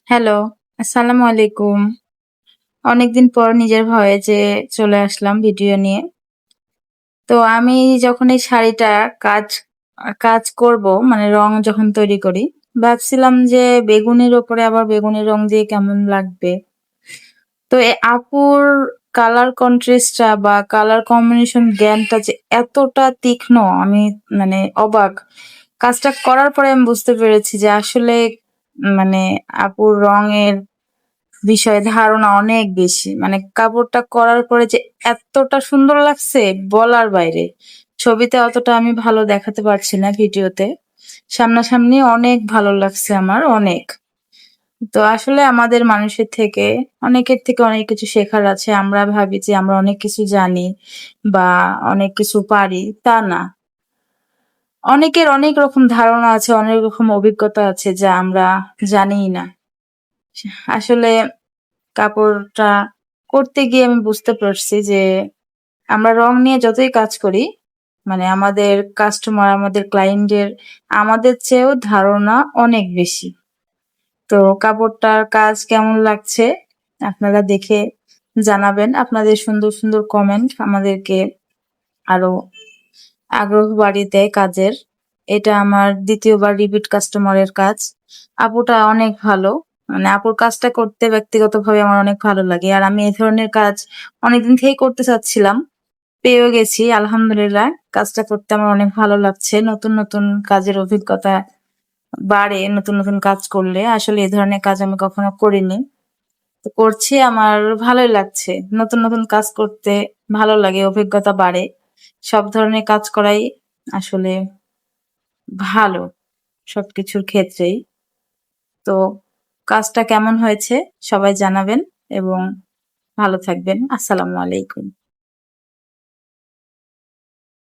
Hello, আসসালামু আলাইকুম। অনেকদিন পর নিজের ভয়েসে চলে আসলাম ভিডিও নিয়ে। তো আমি যখন এই শাড়িটা কাজ কাজ করব মানে রং যখন তৈরি করি, ভাবছিলাম যে বেগুনির ওপরে আবার বেগুনি রং দিয়ে কেমন লাগবে। তো আপুর কালার কন্ট্রাস্ট টা বা কালার কম্বিনেশন জ্ঞানটা যে এতটা তীক্ষ্ণ আমি মানে অবাক। কাজটা করার পরে আমি বুঝতে পেরেছি যে আসলে মানে আপুর রঙের বিষয়ে ধারণা অনেক বেশি। মানে কাপড়টা করার পরে যে এতটা সুন্দর লাগছে বলার বাইরে। ছবিতে অতটা আমি ভালো দেখাতে পারছি না ভিডিওতে। সামনাসামনি অনেক ভালো লাগছে আমার অনেক। তো আসলে আমাদের মানুষের থেকে অনেকের থেকে অনেক কিছু শেখার আছে। আমরা ভাবি যে আমরা অনেক কিছু জানি বা অনেক কিছু পারি, তা না। অনেকের অনেক রকম ধারণা আছে, অনেক রকম অভিজ্ঞতা আছে যা আমরা জানিই না। আসলে কাপড়টা করতে গিয়ে আমি বুঝতে পারছি যে আমরা রং নিয়ে যতই কাজ করি মানে আমাদের কাস্টমার আমাদের ক্লায়েন্টের আমাদের চেয়েও ধারণা অনেক বেশি। তো কাপড়টার কাজ কেমন লাগছে আপনারা দেখে জানাবেন। আপনাদের সুন্দর সুন্দর কমেন্ট আমাদেরকে আরো আগ্রহ বাড়িয়ে দেয় কাজের। এটা আমার ২য় বার রিপিট কাস্টমারের কাজ। আপুটা অনেক ভালো। মানে আপুর কাজটা করতে ব্যক্তিগতভাবে আমার অনেক ভালো লাগে। আর আমি এই ধরনের কাজ অনেকদিন থেকেই করতে চাচ্ছিলাম। পেয়েও গেছি আলহামদুলিল্লাহ। কাজটা করতে আমার অনেক ভালো লাগছে। নতুন, নতুন কাজের অভিজ্ঞতা বাড়ে নতুন, নতুন কাজ করলে। আসলে এ ধরনের কাজ আমি কখনো করিনি। তো করছি আমার ভালোই লাগছে। নতুন, নতুন কাজ করতে ভালো লাগে, অভিজ্ঞতা বাড়ে। সব ধরনের কাজ করাই আসলে ভালো সবকিছুর ক্ষেত্রেই। তো কাজটা কেমন হয়েছে সবাই জানাবেন এবং ভালো থাকবেন। আসসালামু আলাইকুম।